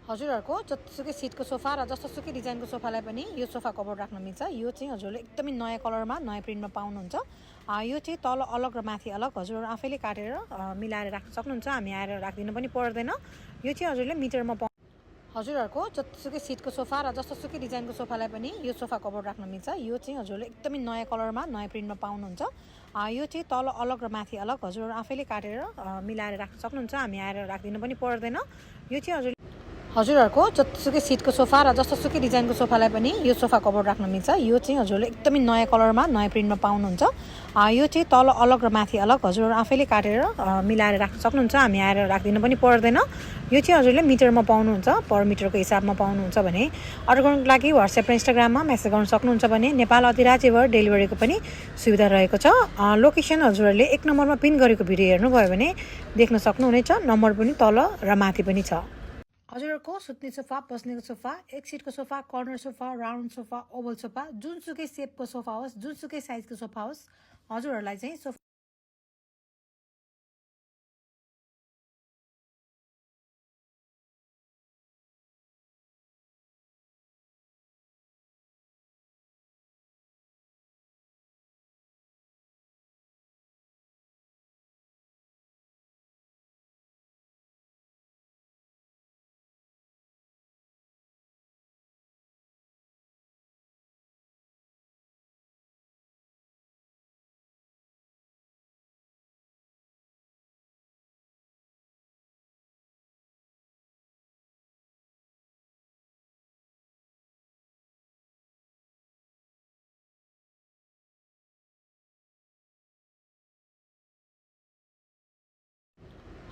हजुरहरूको जतिसुकै सिटको सोफा र जस्तोसुकै डिजाइनको सोफालाई पनि यो सोफा कभर राख्न मिल्छ। यो चाहिँ हजुरले एकदमै नयाँ कलरमा नयाँ प्रिन्टमा पाउनुहुन्छ। यो चाहिँ तल अलग र माथि अलग हजुरहरू आफैले काटेर मिलाएर राख्न सक्नुहुन्छ। हामी आएर राखिदिनु पनि पर्दैन। यो चाहिँ हजुरले मिटरमा हजुरहरूको जतिसुकै सिटको सोफा र जस्तोसुकै डिजाइनको सोफालाई पनि यो सोफा कभर राख्न मिल्छ। यो चाहिँ हजुरले एकदमै नयाँ कलरमा नयाँ प्रिन्टमा पाउनुहुन्छ। यो चाहिँ तल अलग र माथि अलग हजुरहरू आफैले काटेर मिलाएर राख्न सक्नुहुन्छ। हामी आएर राखिदिनु पनि पर्दैन। यो चाहिँ हजुरहरूको जतिसुकै सिटको सोफा र जस्तोसुकै डिजाइनको सोफालाई पनि यो सोफा कभर राख्न मिल्छ। यो चाहिँ हजुरले एकदमै नयाँ कलरमा नयाँ प्रिन्टमा पाउनुहुन्छ। यो चाहिँ तल अलग र माथि अलग हजुरहरू आफैले काटेर मिलाएर राख्न सक्नुहुन्छ। हामी आएर राखिदिनु पनि पर्दैन। यो चाहिँ हजुरले मिटरमा पाउनुहुन्छ, पर मिटरको हिसाबमा पाउनुहुन्छ भने अर्डर गर्नुको लागि WhatsApp र Instagramमा मेसेज गर्न सक्नुहुन्छ भने नेपाल अधिराज्यभर डेलिभरीको पनि सुविधा रहेको छ। लोकेसन हजुरहरूले 1 नम्बरमा पिन गरेको भिडियो हेर्नुभयो भने देख्न सक्नुहुनेछ। नम्बर पनि तल र माथि पनि छ। हजुरहरूको सुत्ने सोफा, बस्नेको सोफा, एक सिटको sofa, corner sofa, round sofa, oval sofa, जुनसुकै सेपको सोफा होस्, जुनसुकै साइजको सोफा होस्, हजुरहरूलाई चाहिँ सोफा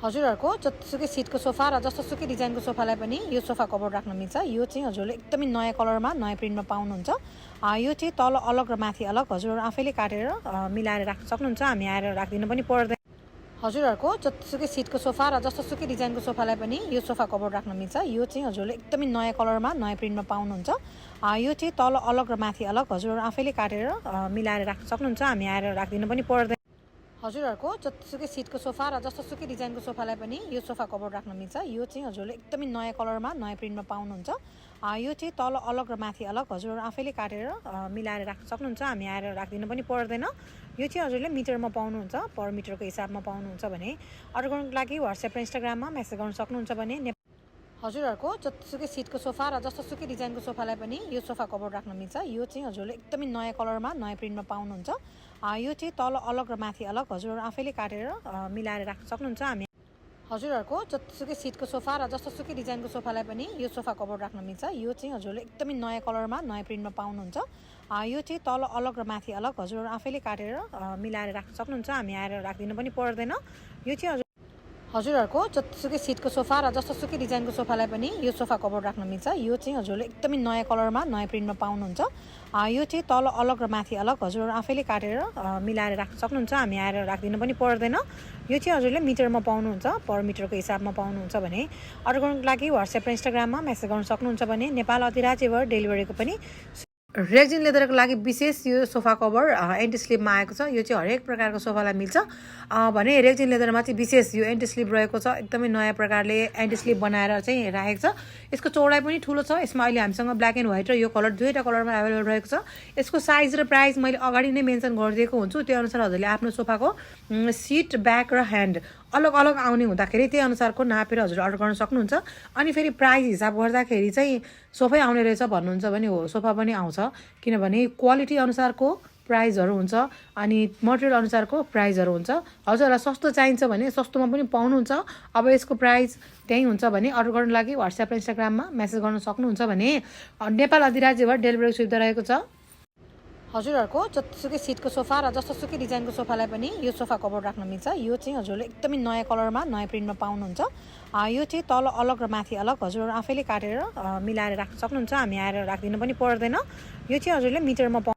हजुरहरूको जतिसुकै सिटको सोफा र जस्तोसुकै डिजाइनको सोफालाई पनि यो सोफा कभर राख्न मिल्छ। यो चाहिँ हजुरले एकदमै नयाँ कलरमा नयाँ प्रिन्टमा पाउनुहुन्छ। यो चाहिँ तल अलग र माथि अलग हजुरहरू आफैले काटेर मिलाएर राख्न सक्नुहुन्छ। हामी आएर राखिदिनु पनि पर्दैन। हजुरहरूको जतिसुकै सिटको सोफा र जस्तोसुकै डिजाइनको सोफालाई पनि यो सोफा कभर राख्न मिल्छ। यो चाहिँ हजुरले एकदमै नयाँ कलरमा नयाँ प्रिन्टमा पाउनुहुन्छ। यो चाहिँ तल अलग र माथि अलग हजुरहरू आफैले काटेर मिलाएर राख्न सक्नुहुन्छ। हामी आएर राखिदिनु पनि पर्दैन। हजुरहरूको जतिसुकै सिटको सोफा र जस्तोसुकै डिजाइनको सोफालाई पनि यो सोफा कभर राख्न मिल्छ। यो चाहिँ हजुरले एकदमै नयाँ कलरमा नयाँ प्रिन्टमा पाउनुहुन्छ। यो चाहिँ तल अलग र माथि अलग हजुरहरू आफैले काटेर मिलाएर राख्न सक्नुहुन्छ। हामी आएर राखिदिनु पनि पर्दैन। यो चाहिँ हजुरले मिटरमा पाउनुहुन्छ, पर मिटरको हिसाबमा पाउनुहुन्छ भने अर्डर गर्नुको लागि WhatsApp र Instagramमा मेसेज गर्न सक्नुहुन्छ भने हजुरहरूको जतिसुकै सिटको सोफा र जस्तोसुकै डिजाइनको सोफालाई पनि यो सोफा कभर राख्न मिल्छ। यो चाहिँ हजुरले एकदमै नयाँ कलरमा नयाँ प्रिन्टमा पाउनुहुन्छ। यो चाहिँ तल अलग र माथि अलग हजुरहरू आफैले काटेर मिलाएर राख्न सक्नुहुन्छ। हामी हजुरहरूको जतिसुकै सिटको सोफा र जस्तोसुकै डिजाइनको सोफालाई पनि यो सोफा कभर राख्न मिल्छ। यो चाहिँ हजुरले एकदमै नयाँ कलरमा नयाँ प्रिन्टमा पाउनुहुन्छ। यो चाहिँ तल अलग र माथि अलग हजुरहरू आफैले काटेर मिलाएर राख्न सक्नुहुन्छ। हामी आएर राखिदिनु पनि पर्दैन। यो चाहिँ हजुरहरूको जतिसुकै सिटको सोफा र जस्तोसुकै डिजाइनको सोफालाई पनि यो सोफा कभर राख्न मिल्छ। यो चाहिँ हजुरले एकदमै नयाँ कलरमा नयाँ प्रिन्टमा पाउनुहुन्छ। यो चाहिँ तल अलग र माथि अलग हजुरहरू आफैले काटेर मिलाएर राख्न सक्नुहुन्छ। हामी आएर राखिदिनु पनि पर्दैन। यो चाहिँ हजुरले मिटरमा पाउनुहुन्छ, पर मिटरको हिसाबमा पाउनुहुन्छ भने अर्डर गर्नुको लागि WhatsApp र Instagramमा मेसेज गर्न सक्नुहुन्छ भने नेपाल अधिराज्यभर डेलिभरीको पनि रेक्जिन लेदरको लागि विशेष यो सोफा कभर एन्टी स्लिपमा आएको छ। यो चाहिँ हरेक प्रकारको सोफालाई मिल्छ भने रेक्जिन लेदरमा चाहिँ विशेष यो एन्टी स्लिप रहेको छ। एकदमै नयाँ प्रकारले एन्टी स्लिप बनाएर चाहिँ राखेको छ। यसको चौडाइ पनि ठुलो छ। यसमा अहिले हामीसँग ब्ल्याक एन्ड व्हाइट र यो कलर दुईवटा कलरमा एभाइलेबल रहेको छ। यसको साइज र प्राइस मैले अगाडि नै मेन्सन गरिदिएको हुन्छु। त्यो अनुसार हजुरले आफ्नो सोफाको सिट, ब्याक र ह्यान्ड अलग अलग आउने हुँदाखेरि त्यही अनुसारको नापेर हजुर अर्डर गर्न सक्नुहुन्छ। अनि फेरि प्राइस हिसाब गर्दाखेरि चाहिँ सोफै आउने रहेछ भन्नुहुन्छ भने हो, सोफा पनि आउँछ। किनभने क्वालिटी अनुसारको प्राइजहरू हुन्छ अनि मटेरियल अनुसारको प्राइजहरू हुन्छ। हजुरहरूलाई सस्तो चाहिन्छ भने सस्तोमा पनि पाउनुहुन्छ। अब यसको प्राइस त्यही हुन्छ भने अर्डर गर्नु लागि WhatsApp र Instagramमा मेसेज गर्न सक्नुहुन्छ भने नेपाल अधिराज्यभर डेलिभरी सुविधा रहेको छ। हजुरहरूको जतिसुकै सिटको सोफा र जस्तोसुकै डिजाइनको सोफालाई पनि यो सोफा कभर राख्न मिल्छ। यो चाहिँ हजुरले एकदमै नयाँ कलरमा नयाँ प्रिन्टमा पाउनुहुन्छ। यो चाहिँ तल अलग र माथि अलग हजुरहरू आफैले काटेर मिलाएर राख्न सक्नुहुन्छ। हामी आएर राखिदिनु पनि पर्दैन। यो चाहिँ हजुरले मिटरमा